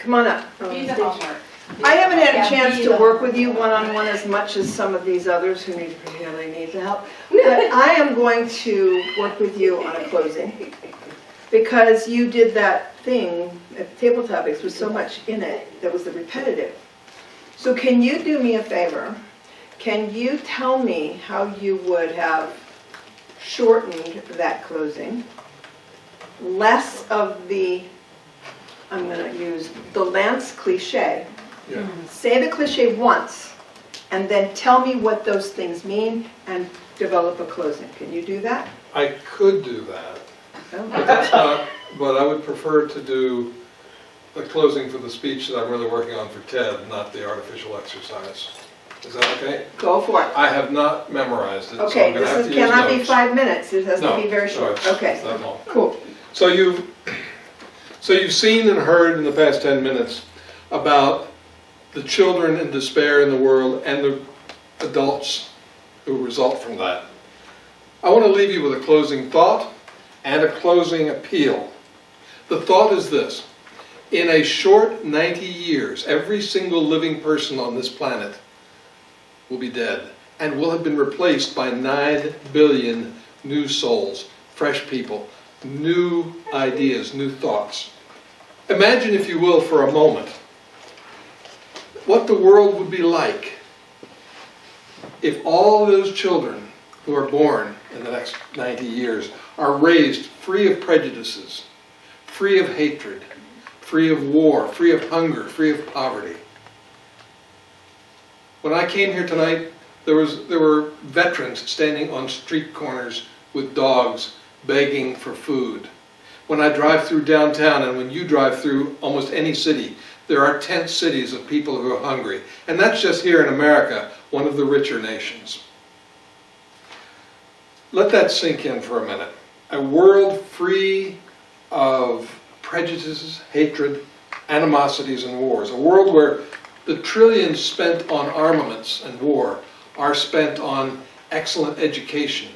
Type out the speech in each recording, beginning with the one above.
Come on up. Be the homework. I haven't had a Yeah, chance be to the work with you homework. one-on-one as much as some of these others who really need the help. But I am going to work with you on a closing because you did that thing at Table Topics with so much in it that was the repetitive. So can you do me a favor? Can you tell me how you would have shortened that closing? Less of the, I'm going to use the Lance cliche. Yeah. Say the cliche once, and then tell me what those things mean, and develop a closing. Can you do that? I could do that, Oh. but that's not, but I would prefer to do a closing for the speech that I'm really working on for TED, not the artificial exercise. Is that okay? Go for it. I have not memorized it, so Okay, I'm gonna have this to is, use cannot be notes. 5 minutes. It has to No, be very no, short. it's Okay, that long. cool. So you've seen and heard in the past 10 minutes about the children in despair in the world and the adults who result from that. I want to leave you with a closing thought and a closing appeal. The thought is this: in a short 90 years, every single living person on this planet will be dead and will have been replaced by 9 billion new souls, fresh people, new ideas, new thoughts. Imagine, if you will, for a moment, what the world would be like if all those children who are born in the next 90 years are raised free of prejudices, free of hatred, free of war, free of hunger, free of poverty. When I came here tonight, there were veterans standing on street corners with dogs begging for food. When I drive through downtown, and when you drive through almost any city, there are tent cities of people who are hungry. And that's just here in America, one of the richer nations. Let that sink in for a minute. A world free of prejudices, hatred, animosities, and wars. A world where the trillions spent on armaments and war are spent on excellent education,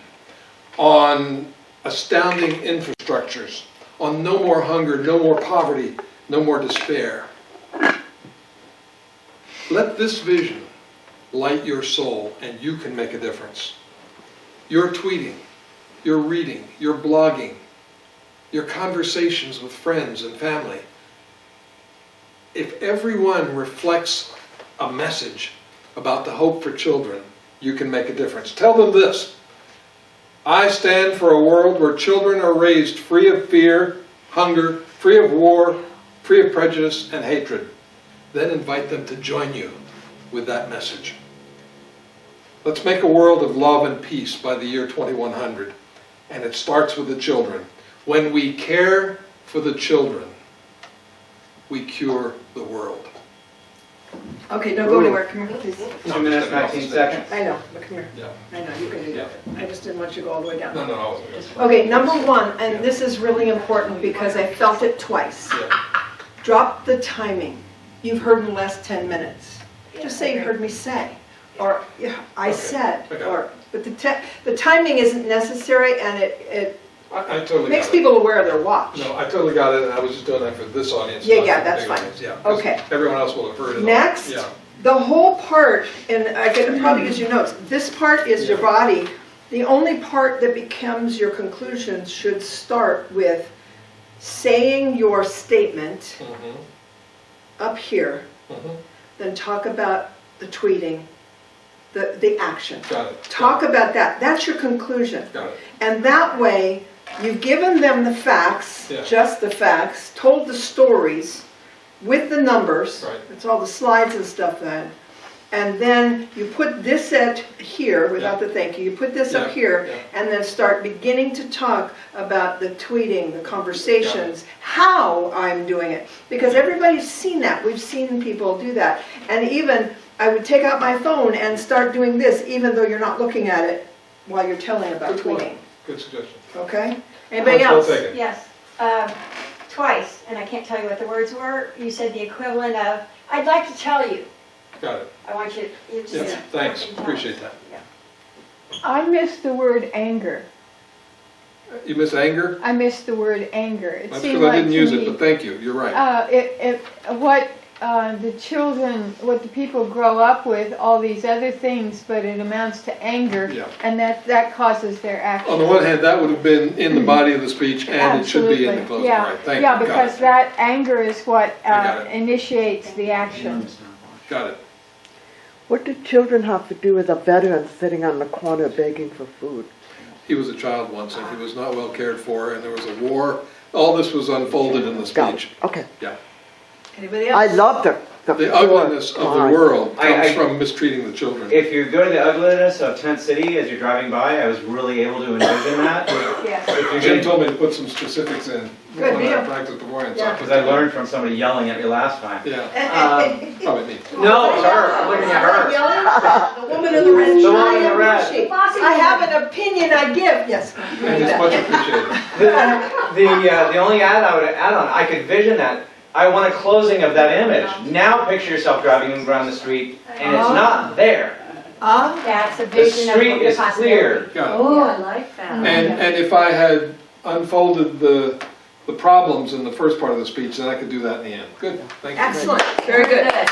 on astounding infrastructures, on no more hunger, no more poverty, no more despair. Let this vision light your soul, and you can make a difference. Your tweeting, your reading, your blogging, your conversations with friends and family. If everyone reflects a message about the hope for children, you can make a difference. Tell them this: I stand for a world where children are raised free of fear, hunger, free of war, free of prejudice and hatred. Then invite them to join you with that message. Let's make a world of love and peace by the year 2100. And it starts with the children. When we care for the children, we cure the world. Okay, don't go anywhere. Come here, please. 2 minutes, 19 seconds. I know, but come here. Yeah. I know, you can do that. I just didn't want you to go all the way down. No, I wasn't going to. Okay, number one, and this is really important because I felt it twice. Yeah. Drop the timing. You've heard in the last 10 minutes. Just say you heard me say, or yeah, I Okay, said, I got it. or, but the timing isn't necessary, and it I totally makes got it. people aware of their watch. No, I totally got it, and I was just doing that for this audience. Yeah, not yeah, for the that's big fine. audience. Yeah, 'cause Okay. everyone else will have heard it all. Next, Yeah. the whole part, and I can probably use your notes, this part is your Yeah. body. The only part that becomes your conclusions should start with saying your statement Mhm, up here, mhm. then talk about the tweeting, the action. Got it. Talk about that. That's your conclusion. Got it. And that way, you've given them the facts, Yeah. just the facts, told the stories with the numbers. Right. It's all the slides and stuff then. And then you put this at here, without Yeah. the thank you, you put this up Yeah, here, yeah. and then start beginning to talk about the tweeting, the conversations, how I'm doing it. Because everybody's seen that. We've seen people do that. And even, I would take out my phone and start doing this, even though you're not looking at it while you're telling about Good point. tweeting. Good suggestion. Okay? Anybody Well else? taken. Yes, twice, and I can't tell you what the words were. You said the equivalent of, I'd like to tell you. Got it. I want you to. Yeah, thanks. Appreciate that. Yeah. I missed the word anger. You miss anger? I missed the word anger. It That's seemed because I like didn't to use me, it, but thank you, you're right. the children, what the people grow up with, all these other things, but it amounts to anger, Yeah. and that causes their action. On the one hand, that would have been in the body of the speech, and it should be in the Absolutely. closing, Yeah. right? Thank you. Yeah, Got because it. that anger is what I got it. initiates the action. Got it. What do children have to do with a veteran sitting on the corner begging for food? He was a child once, and he was not well cared for, and there was a war. All this was unfolded in the Got it. speech. Okay. Yeah. Anybody I else? love the The ugliness of the world I- comes from mistreating the children. If you go to the ugliness of Tent City as you're driving by, I was really able to envision that. Yes. If you're Jim getting, told me to put some specifics in. Good when I deal. practiced beforehand, so Yeah. I put because I that in. learned from somebody yelling at me last time. Yeah, probably me. No, it's her, I'm looking at her. The woman in the red. The woman in the red. I have an opinion I give, yes. And it's much appreciated. The only ad I would add on, I could vision that. I want a closing of that image. Now picture yourself driving around the street and it's not there. Ah, That's a The vision of street the is possibility. clear. Got it. Oh, I like that. And if I had unfolded the problems in the first part of the speech, then I could do that in the end. Good, thank you. excellent, very good. Good.